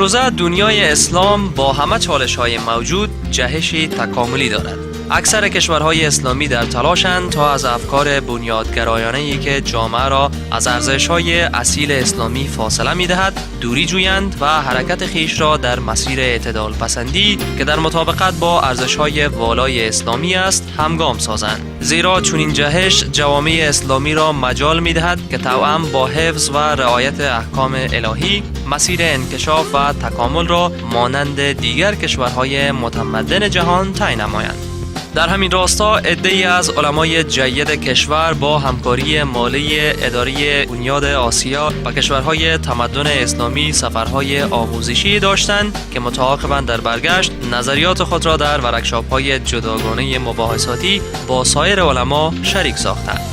امروزه دنیای اسلام با همه چالش‌های موجود جهش تکاملی دارد. اکثر کشورهای اسلامی در تلاشند تا از افکار بنیادگرایانه‌ای که جامعه را از ارزش‌های اصیل اسلامی فاصله می‌دهد دوری جویند و حرکت خیش را در مسیر اعتدال پسندی که در مطابقت با ارزش‌های والای اسلامی است همگام سازند. زیرا چنین جهش جوامع اسلامی را مجال می‌دهد که توأم با حفظ و رعایت احکام الهی مسیر انکشاف و تکامل را مانند دیگر کشورهای متمدن جهان طی نمایند. در همین راستا عده‌ای از علمای جید کشور با همکاری مالی اداره بنیاد آسیا و کشورهای تمدن اسلامی سفرهای آموزشی داشتند که متعاقباً در برگشت نظریات خود را در ورکشاپ‌های جداگانه مباحثاتی با سایر علما شریک ساختند.